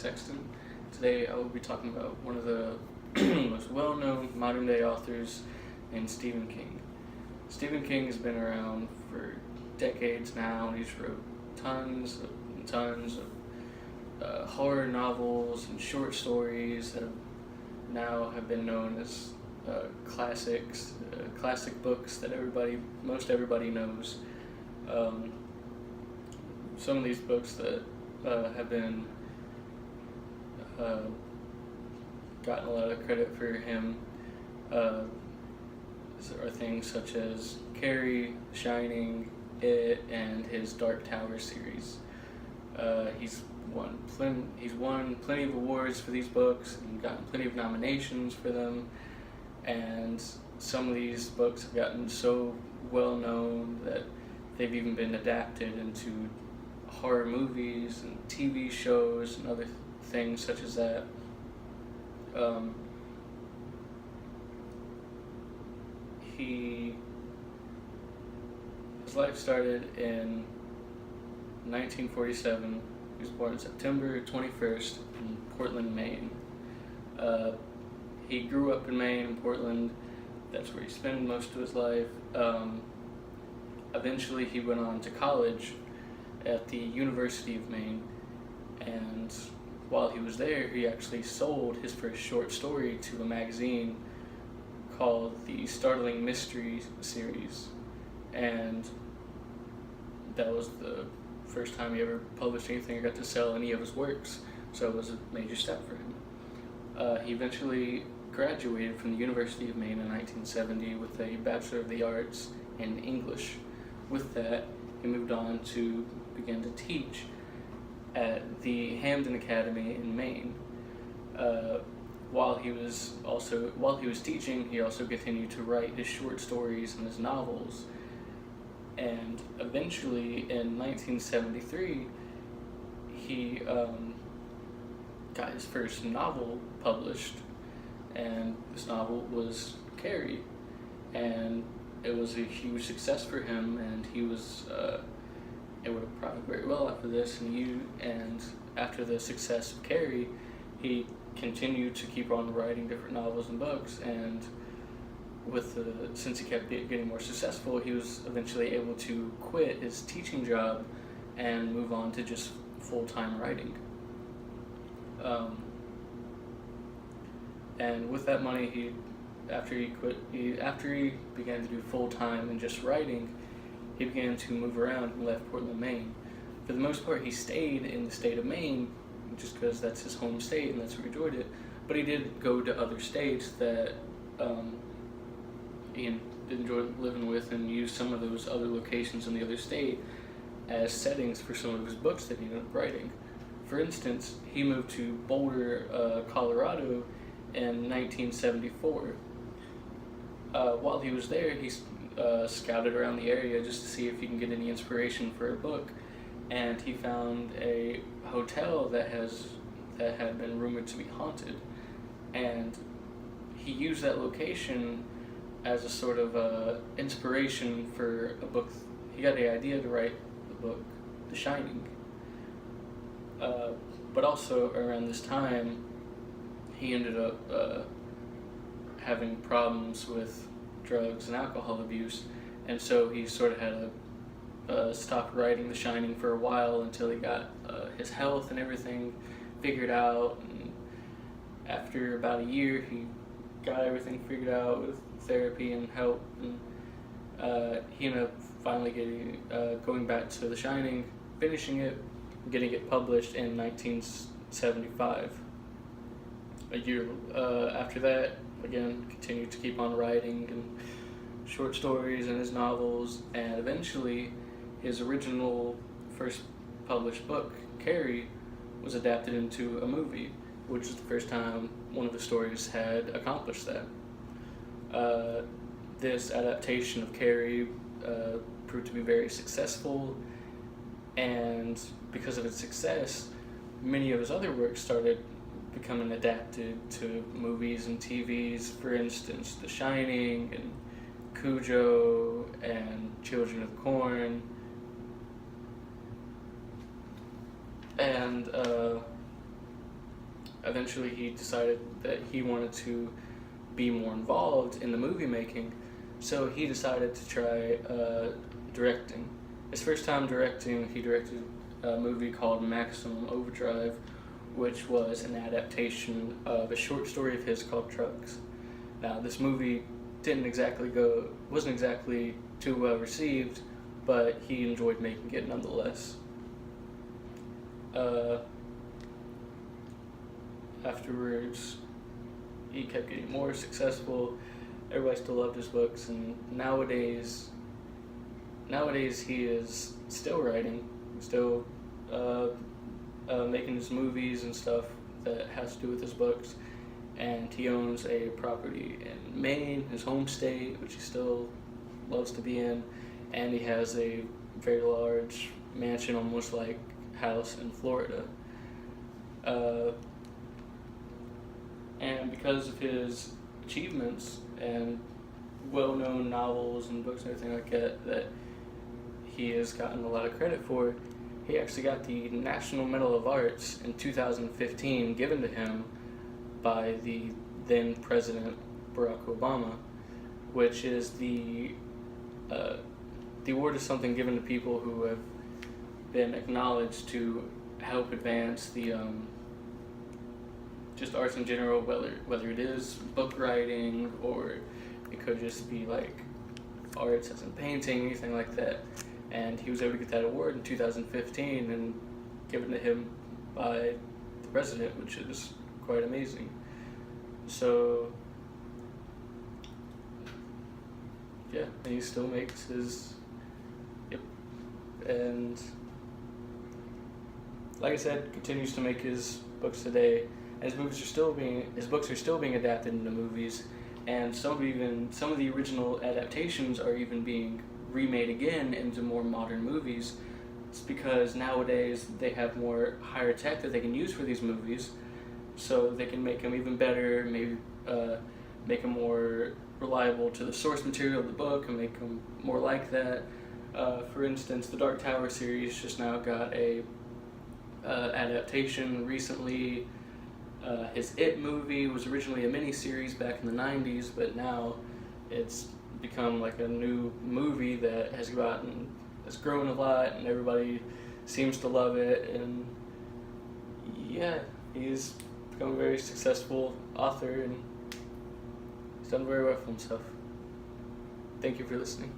Sexton. Today I will be talking about one of the most well-known modern-day authors named Stephen King. Stephen King has been around for decades now, and he's wrote tons of horror novels and short stories that have been known as classics, classic books that most everybody knows. Some of these books that have been gotten a lot of credit for him are things such as Carrie, Shining, It, and his Dark Tower series. He's won plenty of awards for these books and gotten plenty of nominations for them, and some of these books have gotten so well known that they've even been adapted into horror movies and TV shows and other things such as that. His life started in 1947. He was born September 21st in Portland, Maine. He grew up in Maine, in Portland. That's where he spent most of his life. Eventually he went on to college at the University of Maine, and while he was there, he actually sold his first short story to a magazine called the Startling Mystery Series, and that was the first time he ever published anything or got to sell any of his works, so it was a major step for him. He eventually graduated from the University of Maine in 1970 with a Bachelor of the Arts in English. With that, he moved on to begin to teach at the Hampden Academy in Maine. While he was teaching, he also continued to write his short stories and his novels. And eventually, in 1973, he got his first novel published, and this novel was Carrie, and it was a huge success for him, and he was able to profit very well after this. And after the success of Carrie, he continued to keep on writing different novels and books, and since he kept getting more successful, he was eventually able to quit his teaching job and move on to just full-time writing. And with that money, after he began to do full-time and just writing, he began to move around and left Portland, Maine. For the most part, he stayed in the state of Maine just because that's his home state and that's where he enjoyed it. But he did go to other states that he enjoyed living with, and used some of those other locations in the other state as settings for some of his books that he ended up writing. For instance, he moved to Boulder, Colorado in 1974. While he was there, he scouted around the area just to see if he can get any inspiration for a book, and he found a hotel that had been rumored to be haunted, and he used that location as a sort of inspiration for a book. He got the idea to write the book The Shining. But also around this time, he ended up having problems with drugs and alcohol abuse, and so he sort of had to stop writing The Shining for a while until he got his health and everything figured out. And after about a year, he got everything figured out with therapy and help, and he ended up finally going back to The Shining, finishing it, getting it published in 1975. A year after that, again, continued to keep on writing and short stories and his novels, and eventually his original first published book, Carrie, was adapted into a movie, which is the first time one of the stories had accomplished that. This adaptation of Carrie proved to be very successful, and because of its success, many of his other works started becoming adapted to movies and TVs. For instance, The Shining and Cujo and Children of the Corn. And eventually he decided that he wanted to be more involved in the movie making, so he decided to try directing. His first time directing, he directed a movie called Maximum Overdrive, which was an adaptation of a short story of his called Trucks. Now, this movie wasn't exactly too well received, but he enjoyed making it nonetheless. Afterwards, he kept getting more successful. Everybody still loved his books, and nowadays he is still writing, still making his movies and stuff that has to do with his books. And he owns a property in Maine, his home state, which he still loves to be in, and he has a very large mansion, almost like house in Florida. And because of his achievements and well-known novels and books and everything like that he has gotten a lot of credit for, he actually got the National Medal of Arts in 2015 given to him by the then President Barack Obama, which is the award is something given to people who have been acknowledged to help advance the just arts in general, whether it is book writing or it could just be like arts as in painting, anything like that. And he was able to get that award in 2015 and given to him by the president, which is quite amazing. So yeah, and he still makes his and like I said, continues to make his books today. And his books are still being adapted into movies, and some of the original adaptations are even being remade again into more modern movies. It's because nowadays they have more higher tech that they can use for these movies, so they can make them even better, maybe make them more reliable to the source material of the book and make them more like that. For instance, the Dark Tower series just now got a adaptation recently. His It movie was originally a miniseries back in the 90s, but now it's become like a new movie that has grown a lot, and everybody seems to love it. And yeah, he's become a very successful author, and he's done very well for himself. Thank you for listening.